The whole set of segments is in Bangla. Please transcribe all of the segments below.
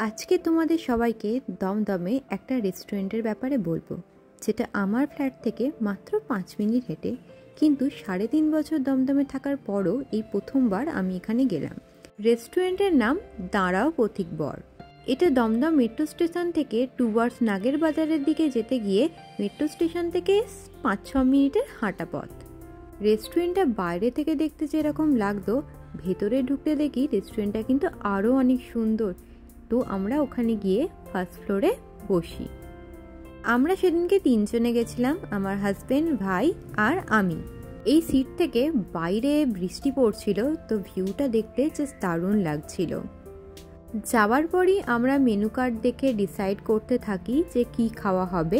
আজকে তোমাদের সবাইকে দমদমে একটা রেস্টুরেন্টের ব্যাপারে বলবো, যেটা আমার ফ্ল্যাট থেকে মাত্র 5 মিনিট হেঁটে, কিন্তু 3.5 বছর দমদমে থাকার পরও এই প্রথমবার আমি এখানে গেলাম। রেস্টুরেন্টের নাম দাঁড়াও পথিক বর। এটা দমদম মেট্রো স্টেশন থেকে টুয়ার্ডস নাগের বাজারের দিকে যেতে গিয়ে মেট্রো স্টেশন থেকে 5-6 মিনিটের হাঁটা পথ। রেস্টুরেন্টটা বাইরে থেকে দেখতে যেরকম লাগতো, ভেতরে ঢুকতে দেখি রেস্টুরেন্টটা কিন্তু আরও অনেক সুন্দর। তো আমরা ওখানে গিয়ে ফার্স্ট ফ্লোরে বসি। আমরা সেদিনকে 3 জনে গেছিলাম, আমার হাজব্যান্ড, ভাই আর আমি। এই সিট থেকে বাইরে বৃষ্টি পড়ছিল, তো ভিউটা দেখতে জাস্ট দারুণ লাগছিল। যাওয়ার পরই আমরা মেনু কার্ড দেখে ডিসাইড করতে থাকি যে কি খাওয়া হবে।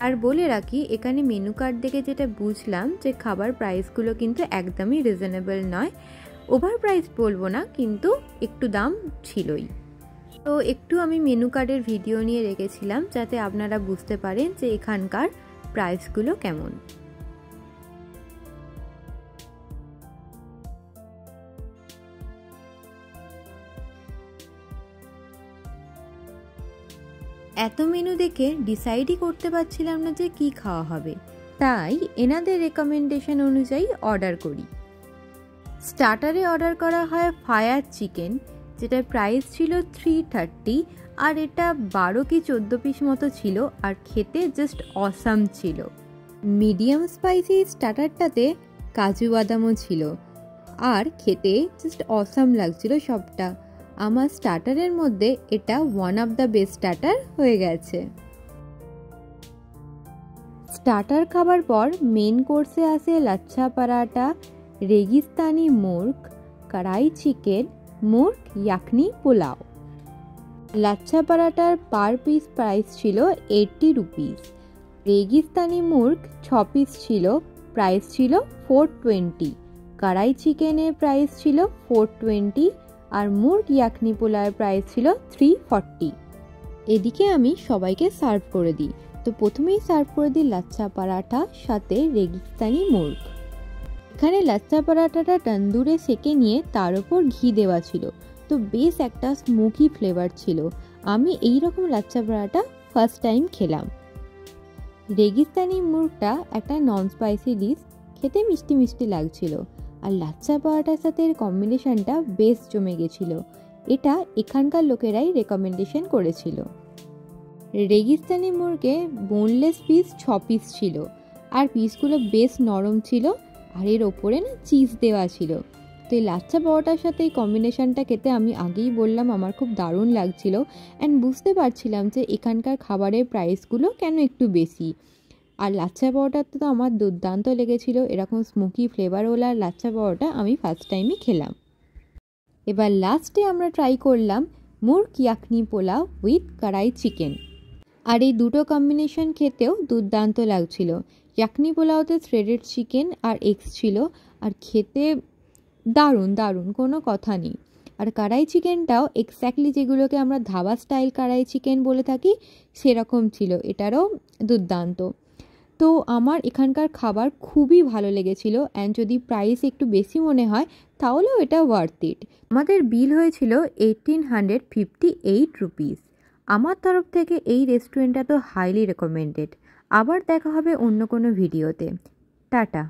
আর বলে রাখি, এখানে মেনু কার্ড দেখে যেটা বুঝলাম যে খাবার প্রাইসগুলো কিন্তু একদমই রিজনেবল নয়। ওভার প্রাইস বলবো না, কিন্তু একটু দাম ছিলই। তো একটু আমি মেনু কার্ডের ভিডিও নিয়ে রেখেছিলাম, যাতে আপনারা বুঝতে পারেন যে এখানকার প্রাইসগুলো কেমন। এত মেনু দেখে ডিসাইডই করতে পারছিলাম না যে কি খাওয়া হবে, তাই এনাদের রেকমেন্ডেশন অনুযায়ী অর্ডার করি। স্টার্টারে অর্ডার করা হয় ফায়ার চিকেন, যেটার প্রাইস ছিল 330, আর এটা 12 কি 14 পিস মতো ছিল, আর খেতে জাস্ট অসাম ছিল। মিডিয়াম স্পাইসি স্টার্টারটাতে কাজু বাদামও ছিল, আর খেতে জাস্ট অসাম লাগছিল সবটা। আমার স্টার্টারের মধ্যে এটা one of the best starter হয়ে গেছে। স্টার্টার খাবার পর মেন কোর্সে আসে লাচ্ছা পরাঠা, রেগিস্তানি মুর্গ, কড়াই চিকেন, মুর্গ ইয়াকনি পোলাও। লাচ্ছা পরাঠার পার পিস প্রাইস ছিল 80 রুপিস। রেগিস্তানি মুর্গ 6 পিস ছিল, প্রাইস ছিল 420। কড়াই চিকেনের প্রাইস ছিল 420, আর মুর্গ ইয়াকনি পোলাওয়ের প্রাইস ছিল 340। এদিকে আমি সবাইকে সার্ভ করে দিই। তো প্রথমেই সার্ভ করে দিই লাচ্ছা পরাঠা সাথে রেগিস্তানি মুর্গ। এখানে লাচ্ছা পরাঠাটা তন্দুরে সেকে নিয়ে তার উপর ঘি দেওয়া ছিল, তো বেশ একটা স্মোকি ফ্লেভার ছিল। আমি এই রকম লাচ্ছা পরাঠা ফার্স্ট টাইম খেলাম। রেগিস্তানি মুর্গটা একটা নন স্পাইসি ডিশ, খেতে মিষ্টি মিষ্টি লাগছিল, আর লাচ্ছা পরাঠার সাথে এর কম্বিনেশনটা বেশ জমে গেছিল। এটা এখানকার লোকেরাই রেকমেন্ডেশন করেছিল। রেগিস্তানি মুর্গে বোনলেস পিস 6 পিস ছিল, আর পিসগুলো বেশ নরম ছিল, আর এর ওপরে না চিজ দেওয়া ছিল। তো এই লাচ্ছা পরোটার সাথে এই কম্বিনেশনটা খেতে আমি আগেই বললাম আমার খুব দারুণ লাগছিল। অ্যান্ড বুঝতে পারছিলাম যে এখানকার খাবারের প্রাইসগুলো কেন একটু বেশি। আর লাচ্ছা পরোটাতে তো আমার দুর্দান্ত লেগেছিল। এরকম স্মোকি ফ্লেভারওয়ালা লাচ্ছা পরোটা আমি ফার্স্ট টাইমই খেলাম। এবার লাস্টে আমরা ট্রাই করলাম মুর্গ ইয়াকনি পোলাও উইথ কড়াই চিকেন। আর এই দুটো কম্বিনেশন খেতেও দুর্দান্ত লাগছিল। ইয়াকনি পোলাওতে থ্রেডেড চিকেন আর এগস ছিল, আর খেতে দারুণ দারুণ, কোনো কথা নেই। আর কড়াই চিকেনটাও এক্স্যাক্টলি যেগুলোকে আমরা ধাবা স্টাইল কড়াই চিকেন বলে থাকি সেরকম ছিল, এটারও দুর্দান্ত। তো আমার এখানকার খাবার খুবই ভালো লেগেছিল। অ্যান্ড যদি প্রাইস একটু বেশি মনে হয় তাহলেও এটা ওয়ার্থ ইট। আমাদের বিল হয়েছিল 1858 রুপিস। আমার তরফ থেকে এই রেস্টুরেন্টটা তো হাইলি রেকমেন্ডেড। আবার দেখা হবে অন্য কোনো ভিডিওতে। টাটা।